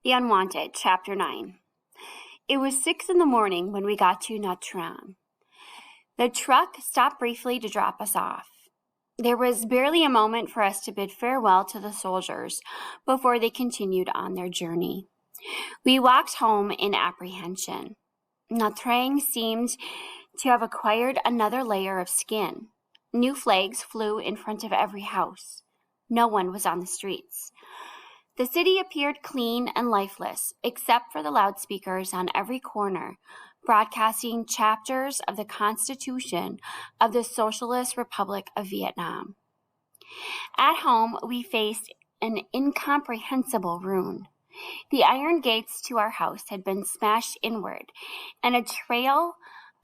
The Unwanted, Chapter 9. It was 6 in the morning when we got to Natran. The truck stopped briefly to drop us off. There was barely a moment for us to bid farewell to the soldiers before they continued on their journey. We walked home in apprehension. Natran seemed to have acquired another layer of skin. New flags flew in front of every house. No one was on the streets. The city appeared clean and lifeless, except for the loudspeakers on every corner, broadcasting chapters of the Constitution of the Socialist Republic of Vietnam. At home, we faced an incomprehensible ruin. The iron gates to our house had been smashed inward, and a trail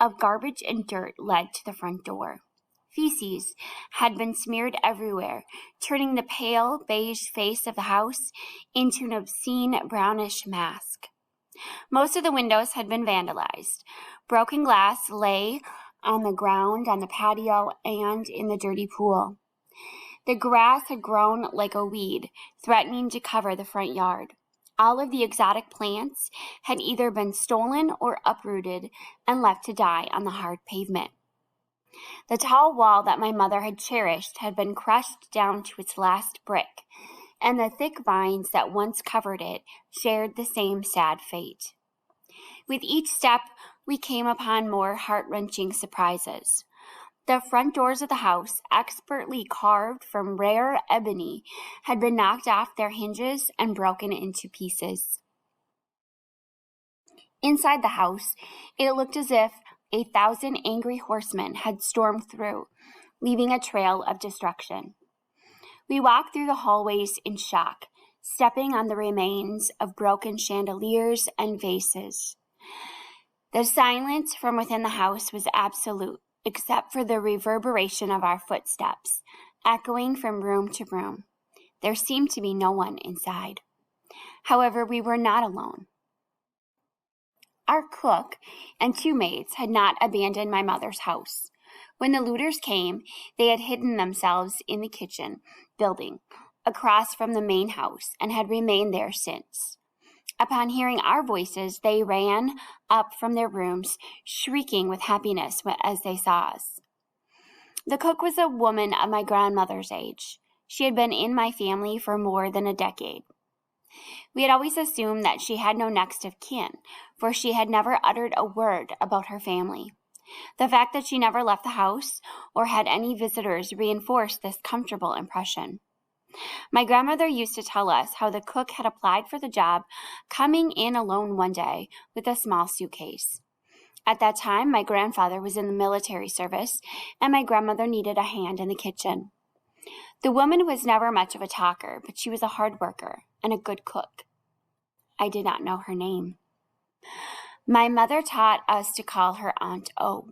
of garbage and dirt led to the front door. Feces had been smeared everywhere, turning the pale beige face of the house into an obscene brownish mask. Most of the windows had been vandalized. Broken glass lay on the ground, on the patio, and in the dirty pool. The grass had grown like a weed, threatening to cover the front yard. All of the exotic plants had either been stolen or uprooted and left to die on the hard pavement. The tall wall that my mother had cherished had been crushed down to its last brick, and the thick vines that once covered it shared the same sad fate. With each step, we came upon more heart-wrenching surprises. The front doors of the house, expertly carved from rare ebony, had been knocked off their hinges and broken into pieces. Inside the house, it looked as if 1,000 angry horsemen had stormed through, leaving a trail of destruction. We walked through the hallways in shock, stepping on the remains of broken chandeliers and vases. The silence from within the house was absolute, except for the reverberation of our footsteps, echoing from room to room. There seemed to be no one inside. However, we were not alone. Our cook and 2 maids had not abandoned my mother's house. When the looters came, they had hidden themselves in the kitchen building across from the main house and had remained there since. Upon hearing our voices, they ran up from their rooms, shrieking with happiness as they saw us. The cook was a woman of my grandmother's age. She had been in my family for more than a decade. We had always assumed that she had no next of kin, for she had never uttered a word about her family. The fact that she never left the house or had any visitors reinforced this comfortable impression. My grandmother used to tell us how the cook had applied for the job, coming in alone one day with a small suitcase. At that time, my grandfather was in the military service, and my grandmother needed a hand in the kitchen. The woman was never much of a talker, but she was a hard worker and a good cook. I did not know her name. My mother taught us to call her Aunt O,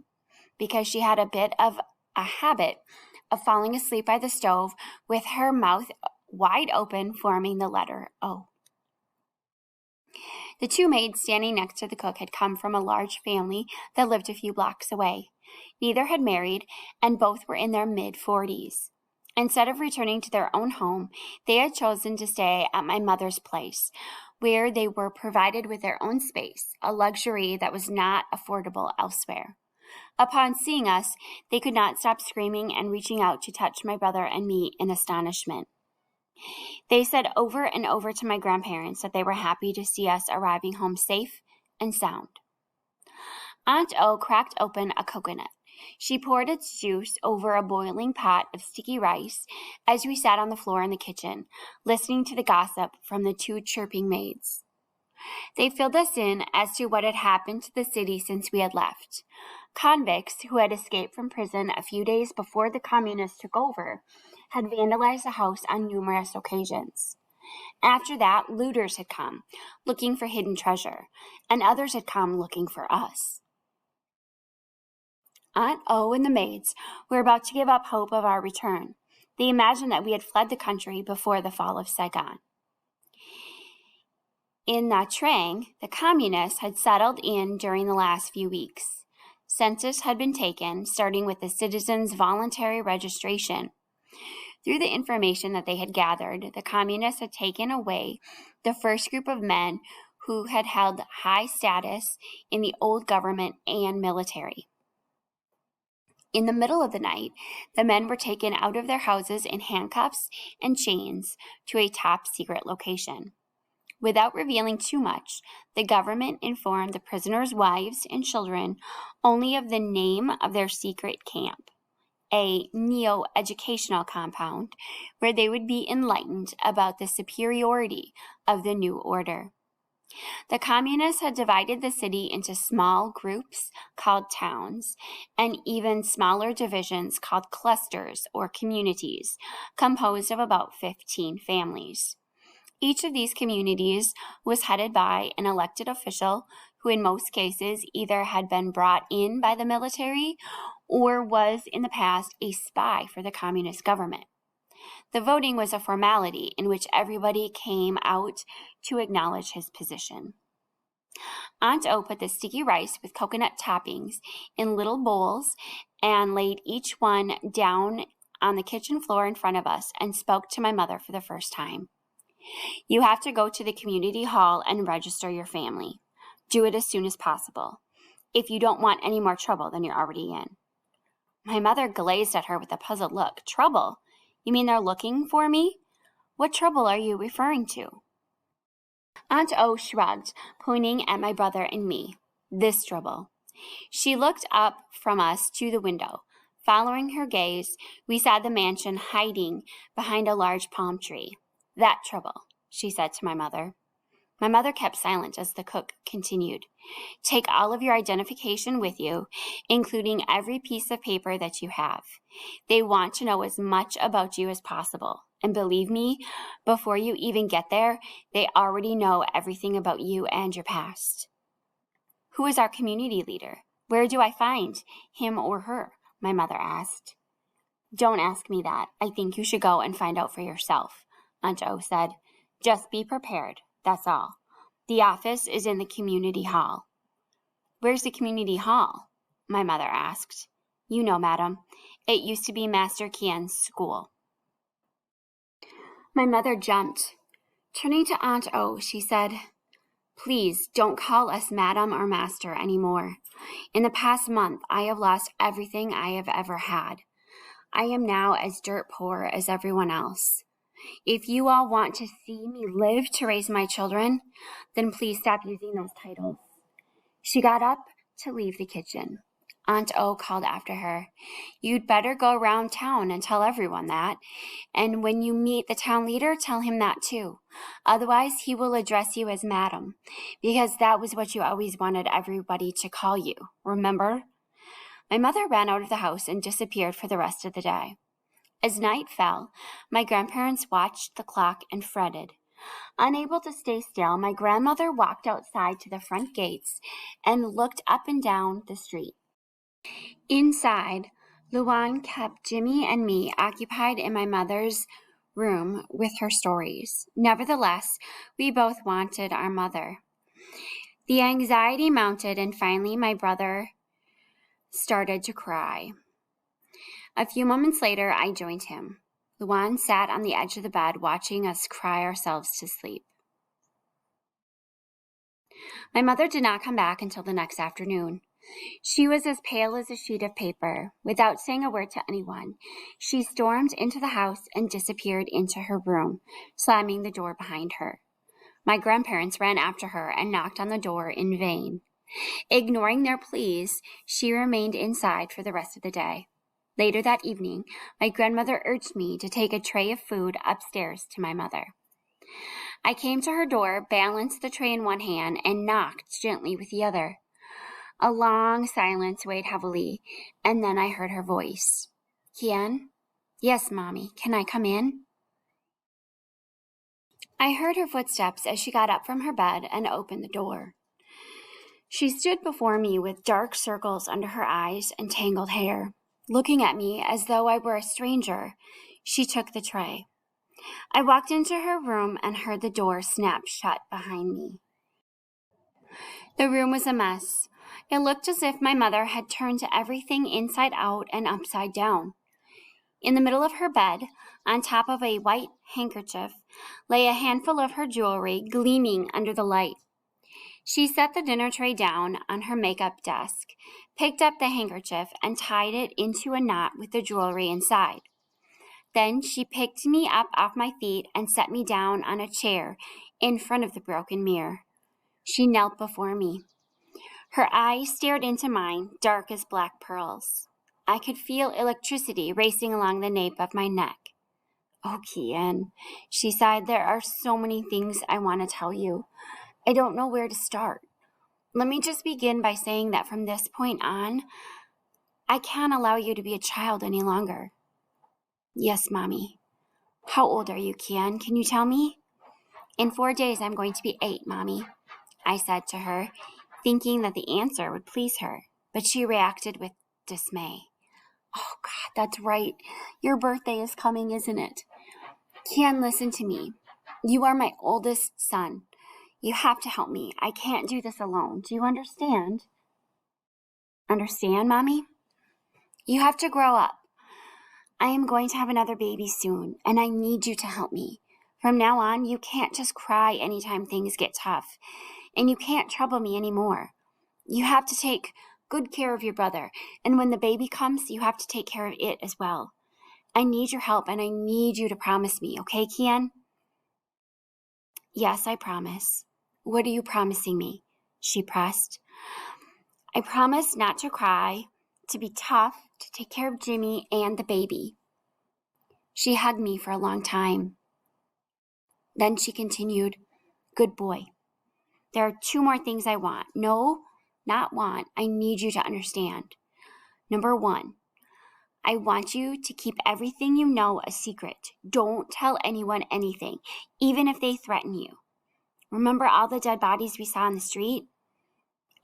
because she had a bit of a habit of falling asleep by the stove with her mouth wide open, forming the letter O. The 2 maids standing next to the cook had come from a large family that lived a few blocks away. Neither had married, and both were in their mid-40s. Instead of returning to their own home, they had chosen to stay at my mother's place, where they were provided with their own space, a luxury that was not affordable elsewhere. Upon seeing us, they could not stop screaming and reaching out to touch my brother and me in astonishment. They said over and over to my grandparents that they were happy to see us arriving home safe and sound. Aunt O cracked open a coconut. She poured its juice over a boiling pot of sticky rice as we sat on the floor in the kitchen, listening to the gossip from the 2 chirping maids. They filled us in as to what had happened to the city since we had left. Convicts who had escaped from prison a few days before the communists took over had vandalized the house on numerous occasions. After that, looters had come, looking for hidden treasure, and others had come looking for us. Aunt O and the maids were about to give up hope of our return. They imagined that we had fled the country before the fall of Saigon. In Nha Trang, the communists had settled in during the last few weeks. Census had been taken, starting with the citizens' voluntary registration. Through the information that they had gathered, the communists had taken away the first group of men who had held high status in the old government and military. In the middle of the night, the men were taken out of their houses in handcuffs and chains to a top secret location. Without revealing too much, the government informed the prisoners' wives and children only of the name of their secret camp, a neo-educational compound where they would be enlightened about the superiority of the new order. The communists had divided the city into small groups called towns, and even smaller divisions called clusters or communities, composed of about 15 families. Each of these communities was headed by an elected official who in most cases either had been brought in by the military or was in the past a spy for the communist government. The voting was a formality in which everybody came out to acknowledge his position. Aunt O put the sticky rice with coconut toppings in little bowls and laid each one down on the kitchen floor in front of us and spoke to my mother for the first time. You have to go to the community hall and register your family. Do it as soon as possible, if you don't want any more trouble than you're already in. My mother gazed at her with a puzzled look. Trouble? You mean they're looking for me? What trouble are you referring to? Aunt O shrugged, pointing at my brother and me. This trouble. She looked up from us to the window. Following her gaze, we saw the mansion hiding behind a large palm tree. That trouble, she said to my mother. My mother kept silent as the cook continued. Take all of your identification with you, including every piece of paper that you have. They want to know as much about you as possible. And believe me, before you even get there, they already know everything about you and your past. Who is our community leader? Where do I find him or her? My mother asked. Don't ask me that. I think you should go and find out for yourself, Aunt O said. Just be prepared. That's all. The office is in the community hall. Where's the community hall? My mother asked. You know, madam. It used to be Master Kian's school. My mother jumped. Turning to Aunt O, she said, Please don't call us madam or master anymore. In the past month, I have lost everything I have ever had. I am now as dirt poor as everyone else. If you all want to see me live to raise my children, then please stop using those titles. She got up to leave the kitchen. Aunt O called after her. You'd better go around town and tell everyone that. And when you meet the town leader, tell him that too. Otherwise, he will address you as madam, because that was what you always wanted everybody to call you. Remember? My mother ran out of the house and disappeared for the rest of the day. As night fell, my grandparents watched the clock and fretted. Unable to stay still, my grandmother walked outside to the front gates and looked up and down the street. Inside, Luan kept Jimmy and me occupied in my mother's room with her stories. Nevertheless, we both wanted our mother. The anxiety mounted, and finally my brother started to cry. A few moments later, I joined him. Luan sat on the edge of the bed, watching us cry ourselves to sleep. My mother did not come back until the next afternoon. She was as pale as a sheet of paper. Without saying a word to anyone, she stormed into the house and disappeared into her room, slamming the door behind her. My grandparents ran after her and knocked on the door in vain. Ignoring their pleas, she remained inside for the rest of the day. Later that evening, my grandmother urged me to take a tray of food upstairs to my mother. I came to her door, balanced the tray in one hand, and knocked gently with the other. A long silence weighed heavily, and then I heard her voice. Kian? Yes, Mommy. Can I come in? I heard her footsteps as she got up from her bed and opened the door. She stood before me with dark circles under her eyes and tangled hair. Looking at me as though I were a stranger, she took the tray. I walked into her room and heard the door snap shut behind me. The room was a mess. It looked as if my mother had turned everything inside out and upside down. In the middle of her bed, on top of a white handkerchief, lay a handful of her jewelry gleaming under the light. She set the dinner tray down on her makeup desk, picked up the handkerchief, and tied it into a knot with the jewelry inside. Then she picked me up off my feet and set me down on a chair in front of the broken mirror. She knelt before me. Her eyes stared into mine, dark as black pearls. I could feel electricity racing along the nape of my neck. "Oh, Kian," she sighed, "there are so many things I want to tell you. I don't know where to start. Let me just begin by saying that from this point on, I can't allow you to be a child any longer." "Yes, Mommy." "How old are you, Kian? Can you tell me?" "In 4 days, I'm going to be 8, Mommy," I said to her, thinking that the answer would please her, but she reacted with dismay. "Oh, God, that's right. Your birthday is coming, isn't it? Kian, listen to me. You are my oldest son. You have to help me. I can't do this alone. Do you understand?" "Understand, Mommy?" "You have to grow up. I am going to have another baby soon, and I need you to help me. From now on, you can't just cry anytime things get tough, and you can't trouble me anymore. You have to take good care of your brother, and when the baby comes, you have to take care of it as well. I need your help, and I need you to promise me, okay, Kian?" "Yes, I promise." "What are you promising me?" she pressed. "I promise not to cry, to be tough, to take care of Jimmy and the baby." She hugged me for a long time. Then she continued, "Good boy. There are 2 more things I want. No, not want. I need you to understand. Number 1, I want you to keep everything you know a secret. Don't tell anyone anything, even if they threaten you. Remember all the dead bodies we saw on the street?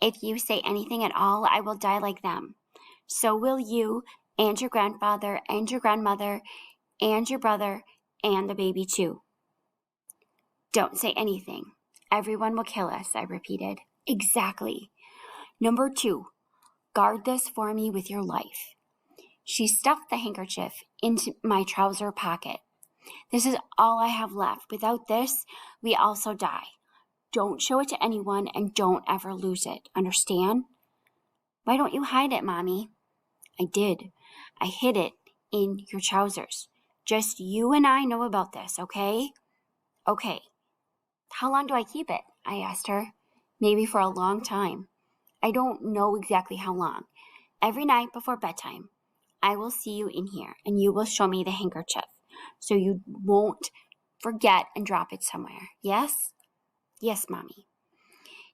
If you say anything at all, I will die like them. So will you, and your grandfather, and your grandmother, and your brother, and the baby too. Don't say anything. Everyone will kill us," I repeated. "Exactly. Number 2, guard this for me with your life." She stuffed the handkerchief into my trouser pocket. "This is all I have left. Without this, we also die. Don't show it to anyone and don't ever lose it. Understand?" "Why don't you hide it, Mommy?" "I did. I hid it in your trousers. Just you and I know about this, okay?" "Okay." "How long do I keep it?" I asked her. "Maybe for a long time. I don't know exactly how long. Every night before bedtime, I will see you in here, and you will show me the handkerchief, so you won't forget and drop it somewhere. Yes?" "Yes, Mommy."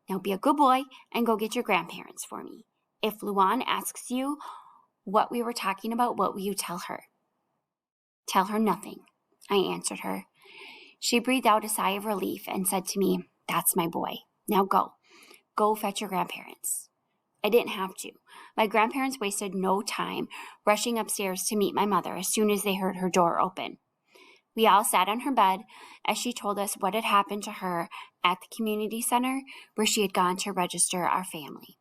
"Now be a good boy and go get your grandparents for me. If Luan asks you what we were talking about, what will you tell her?" "Tell her nothing," I answered her. She breathed out a sigh of relief and said to me, "That's my boy. Now go. Go fetch your grandparents." I didn't have to. My grandparents wasted no time rushing upstairs to meet my mother as soon as they heard her door open. We all sat on her bed as she told us what had happened to her at the community center where she had gone to register our family.